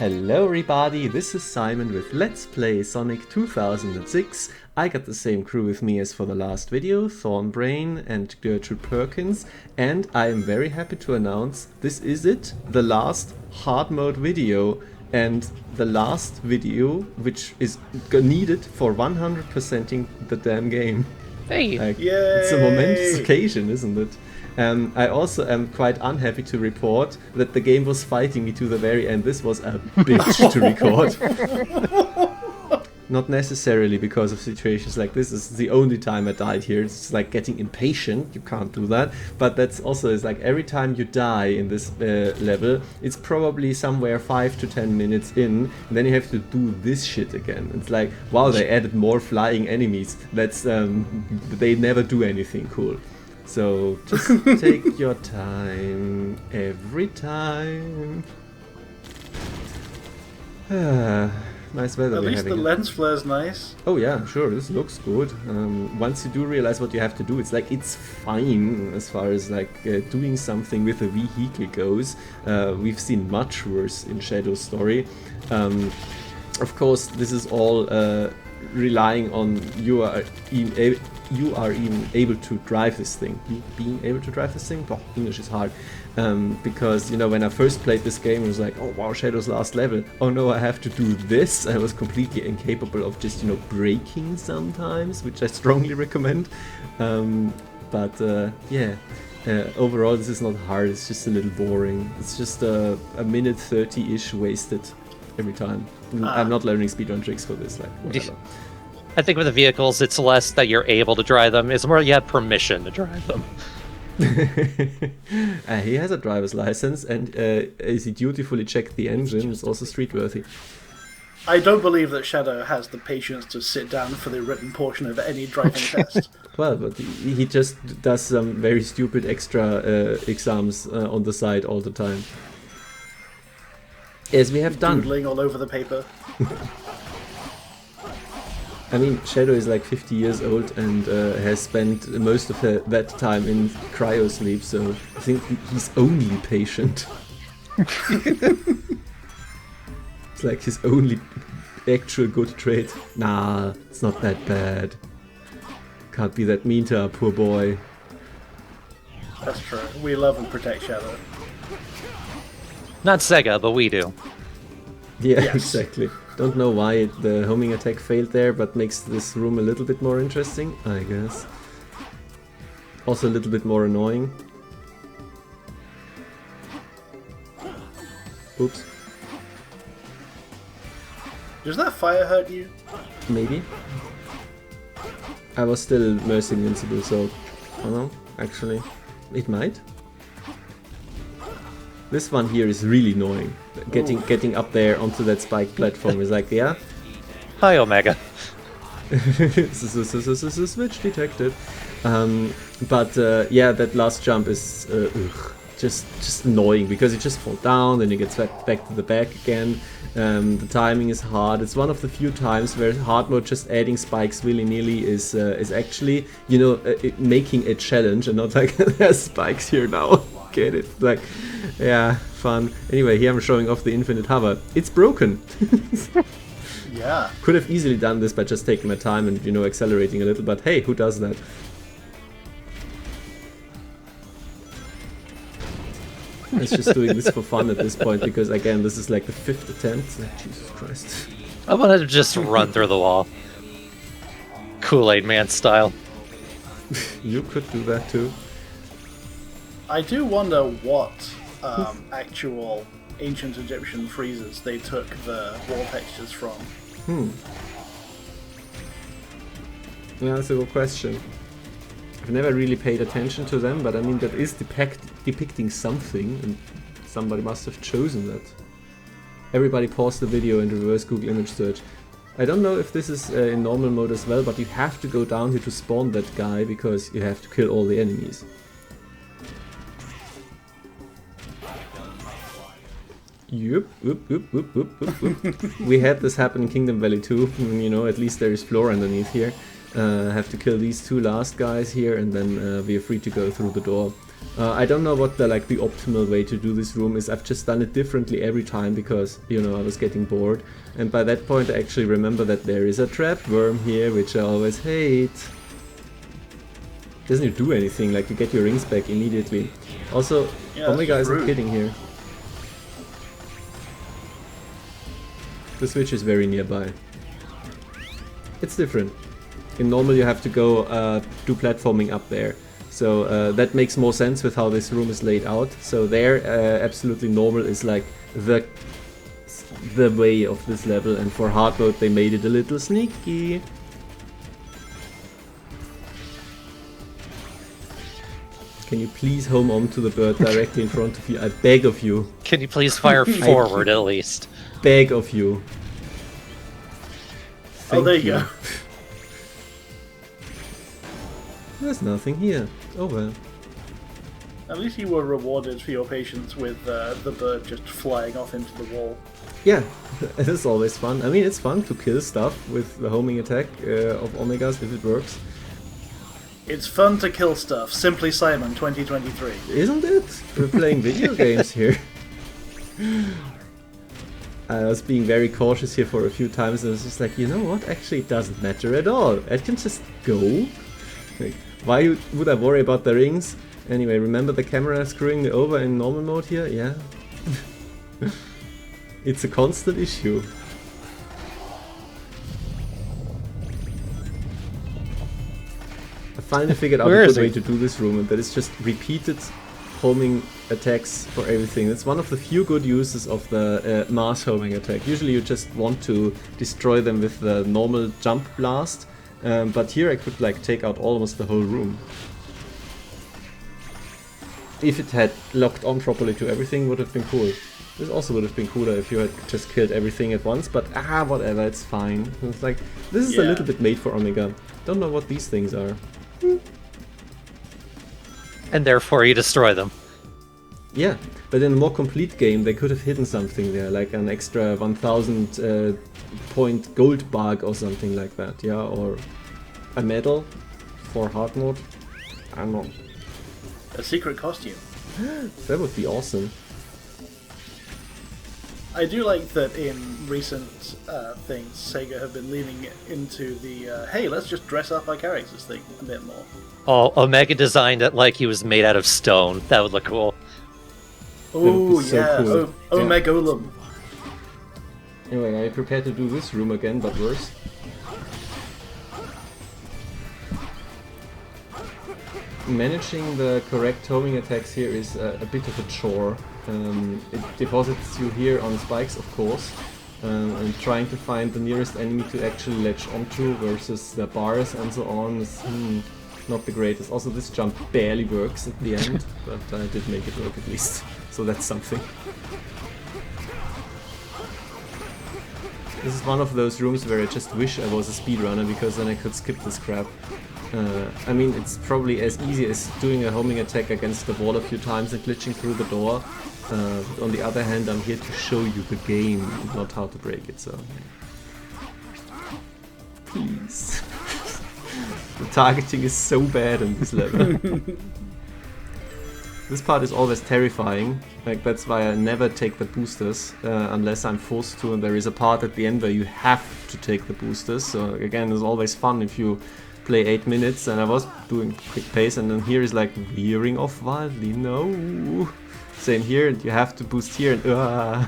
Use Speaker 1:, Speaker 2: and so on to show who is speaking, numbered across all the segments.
Speaker 1: Hello everybody, this is Simon with Let's Play Sonic 2006. I got the same crew with me as for the last video, ThornBrain and Gertrude Perkins, and I am very happy to announce this is it, the last hard mode video, and the last video which is needed for 100%ing the damn game.
Speaker 2: Hey!
Speaker 1: It's a momentous occasion, isn't it? I also am quite unhappy to report that the game was fighting me to the very end. This was a bitch to record. Not necessarily because of situations like this. This is the only time I died here. It's like getting impatient. You can't do that. But that's also is like every time you die in this level, it's probably somewhere 5 to 10 minutes in, and then you have to do this shit again. It's like, wow, they added more flying enemies. That's they never do anything cool. So just take your time every time. Nice weather.
Speaker 3: At least the lens flare's nice.
Speaker 1: Oh yeah, I'm sure this looks good. Once you do realize what you have to do, it's like it's fine as far as like doing something with a vehicle goes. We've seen much worse in Shadow's story. Of course, this is all relying on you are even able to drive this thing. You being able to drive this thing? Oh, English is hard. Because, you know, when I first played this game, it was like, oh wow, Shadow's last level. Oh no, I have to do this. I was completely incapable of just, you know, braking sometimes, which I strongly recommend. Yeah. Overall, this is not hard. It's just a little boring. It's just a minute 30-ish wasted every time. I'm not learning speedrun tricks for this, like, whatever.
Speaker 2: I think with the vehicles, it's less that you're able to drive them, it's more you have permission to drive them.
Speaker 1: He has a driver's license, and as he dutifully checked the engine, it's also street-worthy.
Speaker 3: I don't believe that Shadow has the patience to sit down for the written portion of any driving test.
Speaker 1: Well, but he just does some very stupid extra exams on the side all the time. As we have done.
Speaker 3: Doodling all over the paper.
Speaker 1: I mean, Shadow is like 50 years old and has spent most of that time in cryo sleep, so I think he's only patient. It's like his only actual good trait. Nah, it's not that bad. Can't be that mean to our poor boy.
Speaker 3: That's true. We love and protect Shadow.
Speaker 2: Not Sega, but we do.
Speaker 1: Yeah,
Speaker 3: Yes.
Speaker 1: Exactly. Don't know why the homing attack failed there, but makes this room a little bit more interesting, I guess. Also a little bit more annoying. Oops.
Speaker 3: Does that fire hurt you?
Speaker 1: Maybe. I was still Mercy invincible, so I don't know, actually. It might. This one here is really annoying. Getting up there onto that spike platform is like, yeah.
Speaker 2: Hi, Omega.
Speaker 1: Switch detected. Yeah, that last jump is just annoying because you just fall down, then you get swept back to the back again. The timing is hard. It's one of the few times where hard mode just adding spikes willy-nilly is actually, you know, making a challenge and not like there's spikes here now. Get it? Like, yeah, fun. Anyway, here I'm showing off the infinite hover. It's broken.
Speaker 3: Yeah.
Speaker 1: Could have easily done this by just taking my time and, you know, accelerating a little, but hey, who does that? It's just doing this for fun at this point because, again, this is like the 5th attempt. Like, Jesus Christ.
Speaker 2: I want to just run through the wall. Kool-Aid Man style.
Speaker 1: You could do that too.
Speaker 3: I do wonder what actual ancient Egyptian friezes they took the wall textures from.
Speaker 1: Yeah, that's a good question. I've never really paid attention to them, but I mean that is depicting something, and somebody must have chosen that. Everybody pause the video and reverse Google image search. I don't know if this is in normal mode as well, but you have to go down here to spawn that guy because you have to kill all the enemies. Yep, whoop. We had this happen in Kingdom Valley too. You know, at least there is floor underneath here. Have to kill these two last guys here, and then we are free to go through the door. I don't know what the optimal way to do this room is. I've just done it differently every time because, you know, I was getting bored. And by that point I actually remember that there is a trap worm here, which I always hate. Doesn't even do anything, like you get your rings back immediately. Also,
Speaker 3: Yeah,
Speaker 1: Omega
Speaker 3: that's
Speaker 1: isn't
Speaker 3: rude.
Speaker 1: kidding here. The switch is very nearby. It's different. In normal you have to go do platforming up there. So that makes more sense with how this room is laid out. So there, absolutely normal is like the way of this level, and for hard mode they made it a little sneaky. Can you please home onto the bird directly in front of you? I beg of you.
Speaker 2: Can you please fire forward at least?
Speaker 1: Beg of you.
Speaker 3: Oh, there you
Speaker 1: Thank
Speaker 3: go.
Speaker 1: There's nothing here. Oh well.
Speaker 3: At least you were rewarded for your patience with the bird just flying off into the wall.
Speaker 1: Yeah, it is always fun. I mean, it's fun to kill stuff with the homing attack of Omegas if it works.
Speaker 3: It's fun to kill stuff. Simply Simon 2023.
Speaker 1: Isn't it? We're playing video games here. I was being very cautious here for a few times and I was just like, you know what? Actually, it doesn't matter at all. I can just go. Like, why would I worry about the rings? Anyway, remember the camera screwing me over in normal mode here? Yeah. It's a constant issue. I finally figured out
Speaker 2: Where
Speaker 1: a
Speaker 2: is
Speaker 1: good way
Speaker 2: he?
Speaker 1: to do this room, and that is just repeated homing attacks for everything. It's one of the few good uses of the mass homing attack. Usually you just want to destroy them with the normal jump blast, but here I could like take out almost the whole room. If it had locked on properly to everything, would have been cool. This also would have been cooler if you had just killed everything at once, but whatever, it's fine. It's like, this is a
Speaker 3: Yeah.
Speaker 1: little bit made for Omega. Don't know what these things are.
Speaker 2: And therefore you destroy them.
Speaker 1: Yeah, but in a more complete game they could have hidden something there, like an extra 1000 point gold bug or something like that, yeah, or a medal for hard mode. I don't know.
Speaker 3: A secret costume.
Speaker 1: That would be awesome.
Speaker 3: I do like that in recent things, Sega have been leaning into the hey, let's just dress up our characters thing a bit more.
Speaker 2: Oh, Omega designed it like he was made out of stone. That would look cool.
Speaker 3: Oh
Speaker 1: be so
Speaker 3: yeah,
Speaker 1: cool.
Speaker 3: Omegolum.
Speaker 1: Anyway, I prepare to do this room again, but worse. Managing the correct homing attacks here is a bit of a chore. It deposits you here on spikes, of course, and trying to find the nearest enemy to actually latch onto versus the bars and so on is not the greatest. Also, this jump barely works at the end, but I did make it work at least, so that's something. This is one of those rooms where I just wish I was a speedrunner, because then I could skip this crap. I mean, it's probably as easy as doing a homing attack against the wall a few times and glitching through the door. But on the other hand, I'm here to show you the game, not how to break it, so... Please. The targeting is so bad in this level. This part is always terrifying, like that's why I never take the boosters unless I'm forced to, and there is a part at the end where you have to take the boosters, so again it's always fun if you play 8 minutes, and I was doing quick pace and then here is like veering off wildly, no! Same here, and you have to boost here and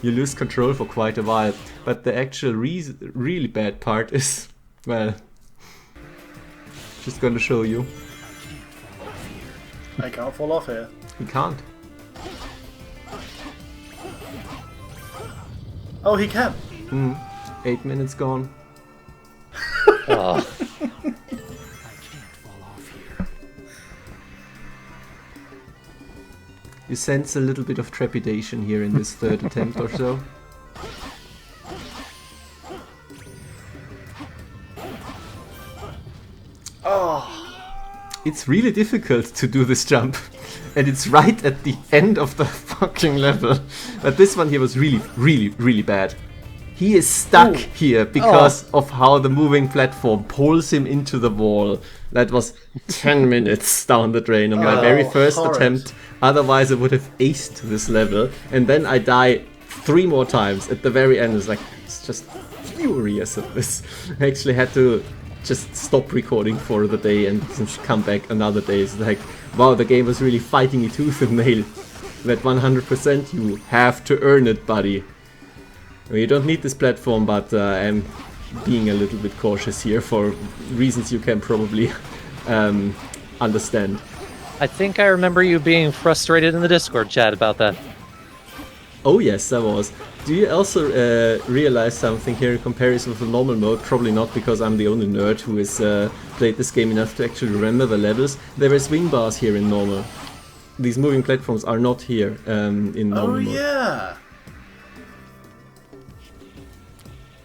Speaker 1: you lose control for quite a while, but the actual really bad part is, well, just gonna show you.
Speaker 3: I can't fall off here.
Speaker 1: You can't.
Speaker 3: Oh, he can.
Speaker 1: 8 minutes gone.
Speaker 2: Oh.
Speaker 1: You sense a little bit of trepidation here in this third attempt or so. It's really difficult to do this jump, and it's right at the end of the fucking level. But this one here was really, really, really bad. He is stuck
Speaker 3: Ooh.
Speaker 1: here because of how the moving platform pulls him into the wall. That was 10 minutes down the drain on my very first
Speaker 3: horrid.
Speaker 1: attempt. Otherwise, I would have aced this level. And then I die 3 more times at the very end. It's just furious at this. I actually had to just stop recording for the day and come back another day. It's like, wow, the game was really fighting me tooth and nail. That 100%, you have to earn it, buddy. Well, you don't need this platform, but I'm being a little bit cautious here for reasons you can probably understand.
Speaker 2: I think I remember you being frustrated in the Discord chat about that.
Speaker 1: Oh yes, I was. Do you also realize something here in comparison with the normal mode? Probably not, because I'm the only nerd who has played this game enough to actually remember the levels. There are swing bars here in normal. These moving platforms are not here in normal mode.
Speaker 3: Yeah.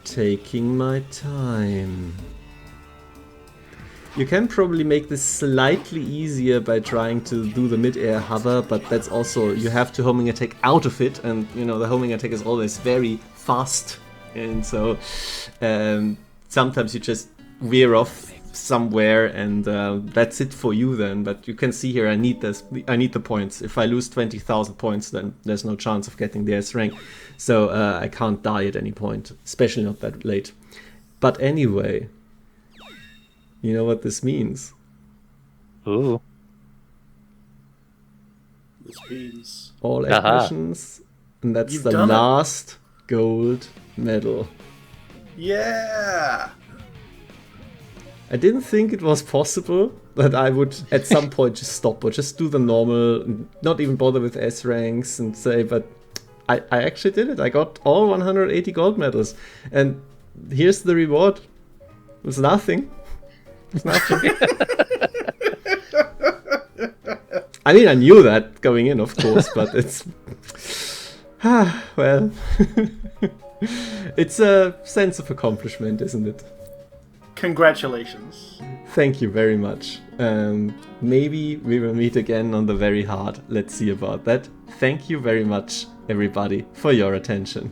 Speaker 1: Taking my time. You can probably make this slightly easier by trying to do the mid-air hover, but that's also, you have to homing attack out of it, and you know, the homing attack is always very fast, and so sometimes you just veer off somewhere, and that's it for you then. But you can see here, I need the points. If I lose 20,000 points, then there's no chance of getting the S rank, so I can't die at any point, especially not that late. But anyway, you know what this means?
Speaker 2: Ooh.
Speaker 3: This means
Speaker 1: All missions, and that's
Speaker 3: You've
Speaker 1: the
Speaker 3: done it.
Speaker 1: last gold medal.
Speaker 3: yeah.
Speaker 1: I didn't think it was possible that I would at some point just stop or just do the normal, not even bother with S ranks and say, but I actually did it. I got all 180 gold medals, and here's the reward. It's nothing. It's nothing. I mean, I knew that going in, of course, but it's... well... it's a sense of accomplishment, isn't it?
Speaker 3: Congratulations.
Speaker 1: Thank you very much. Maybe we will meet again on the very hard. Let's see about that. Thank you very much, everybody, for your attention.